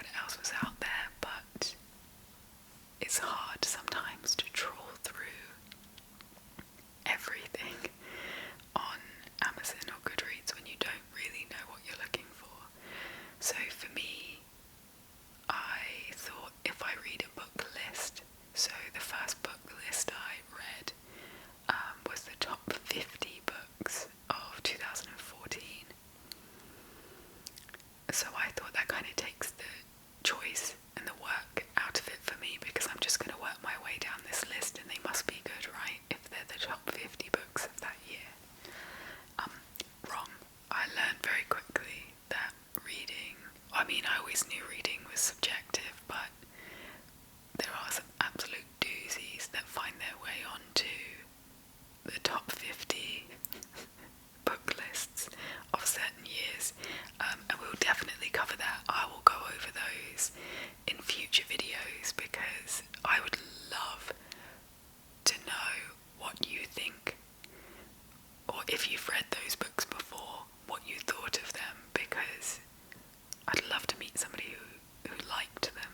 what else was out there, but it's hard sometimes to trawl through everything on Amazon or Goodreads when you don't really know what you're looking for. So for me, I thought if I read a book list, so the first book list I read was the top 50 books of 2014. So I thought that kind of takes the choice and the work out of it for me, because I'm just going to work my way down this list and they must be good, right, if they're the top 50 books of that year. Wrong. I learned very quickly that reading, I mean, I always knew reading was subjective, but there are some absolute doozies that find their way onto the top 50 book lists of certain years, and we'll definitely cover that. I will go over those in future videos because I would love to know what you think, or if you've read those books before, what you thought of them, because I'd love to meet somebody who liked them.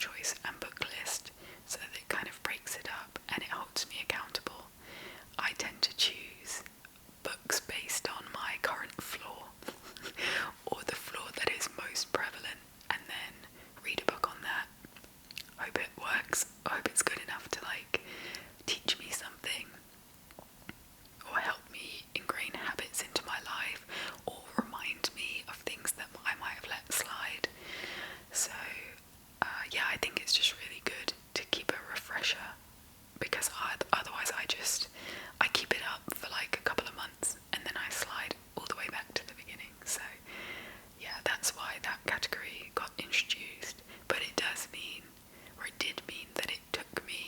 choice and book list, so that it kind of breaks it up and it holds me accountable. I tend to choose books based on my current flaw or the flaw that is most prevalent, and then read a book on that. Hope it works. I hope it's good enough to like teach me something or help me ingrain habits into my life or remind me of things that I might have let slide. So yeah, I think it's just really good to keep a refresher, because otherwise I keep it up for like a couple of months and then I slide all the way back to the beginning. So yeah, that's why that category got introduced. But it does mean, or it did mean, that it took me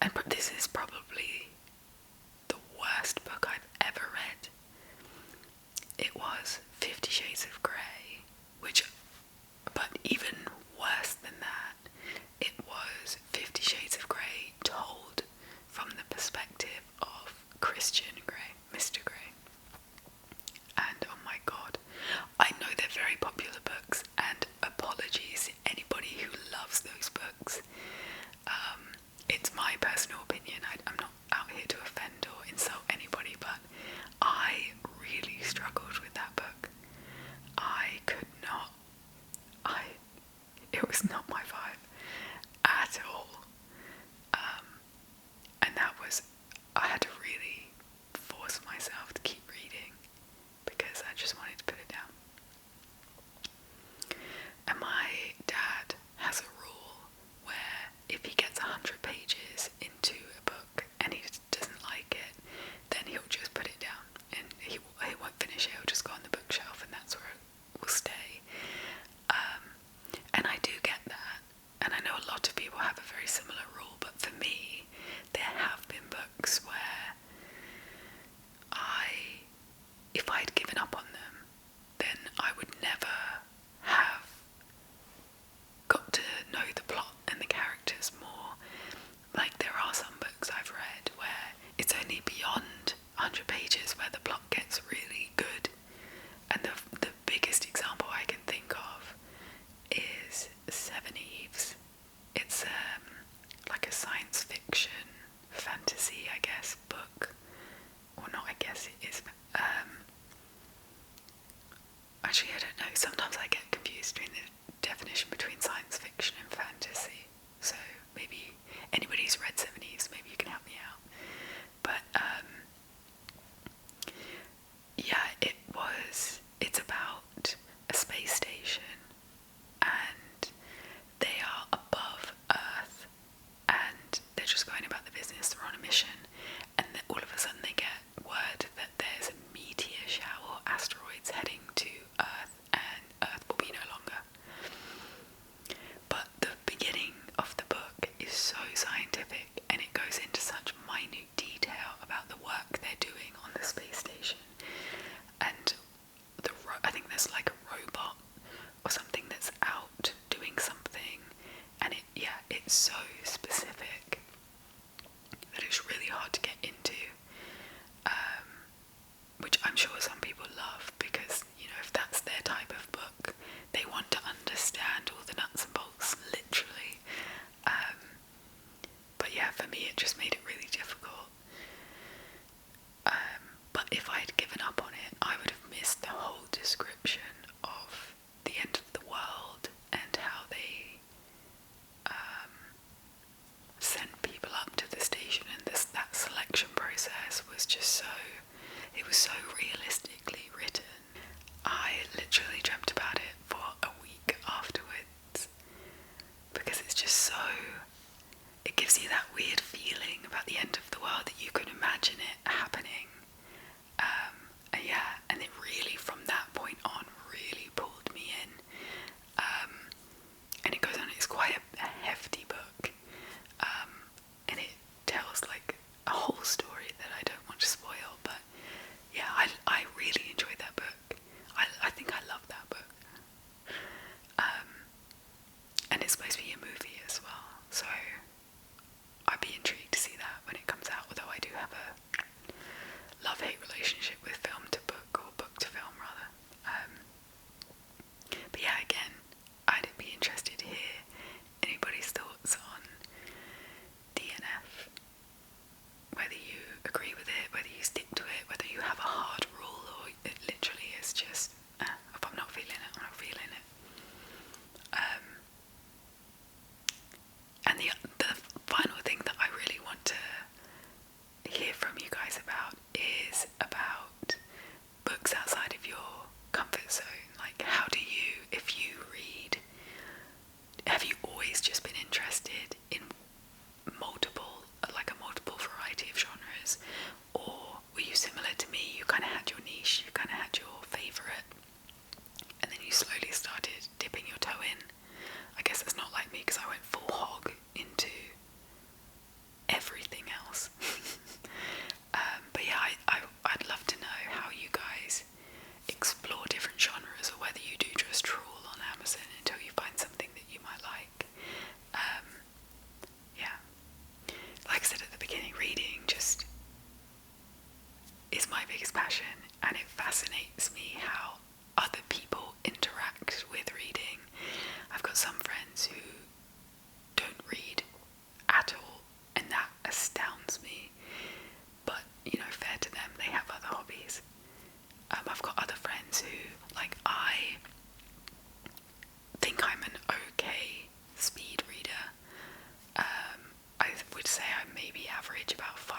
and this is probably the worst book I've ever read. It was 50 Shades of Grey, but even worse than that, it was 50 Shades of Grey told from the perspective of Christian Grey, Mr. Grey. And oh my god, I know they're very popular books, and apologies to anybody who loves those books. It's my personal opinion. I'm not out here to offend or insult anybody, but I really struggled with that book. I could not. It was not my vibe at all. And I had to really force myself to keep reading because I just wanted to put it down. And my dad has a rule where if he gets 100 pages into a book and he doesn't like it, then he'll just put it down and he won't finish it. He'll just go on the bookshelf and that's where it will stay. And I do get that, and I know a lot of people have a very similar rule, but for me, there have been books where if I'd given up on them, then I would never have got to know the plot and the characters more. Like, there are some books I've read where it's only beyond 100 pages where the plot gets really good, and the biggest example I can think of is Seven Eves. It's like a science fiction fantasy, I guess, book, or not, I guess it is. Actually, I don't know, sometimes I get confused between the definition between science fiction and fantasy, so maybe anybody who's read Seven Eves, maybe you can help me out. But yeah, it's about a space station, and they are above Earth, and they're just going about the business, they're on a mission, and then all of a sudden they get word that there's a meteor shower, asteroids heading to Earth, and Earth will be no longer. But the beginning of the book is so scientific, and it goes into such minute detail about the work they're doing on the space station. And I think there's like a robot or something that's out doing something, and it's so specific that it's really hard to get into, which I'm sure some people love because, you know, if that's their type of book, they want to understand all the nuts and bolts, literally. But yeah, for me it just made it really difficult. But if I had given up on it, I would have missed the whole description of the end of the world and how they sent people up to the station, and that selection process was just it was so realistically written. I literally dreamt about it for a week afterwards because it's just it gives you that weird feeling about the end of the world that you could imagine it happening. And it really, from that point on, really pulled me in. And it goes on, it's quite a hefty book. And it tells like a whole story that I don't want to spoil, but yeah, I really enjoyed that book. I think I love that book. And it's supposed to be a movie as well, so I'd be intrigued to see that when it comes out, although I do have a love-hate relationship with film to book, average about 5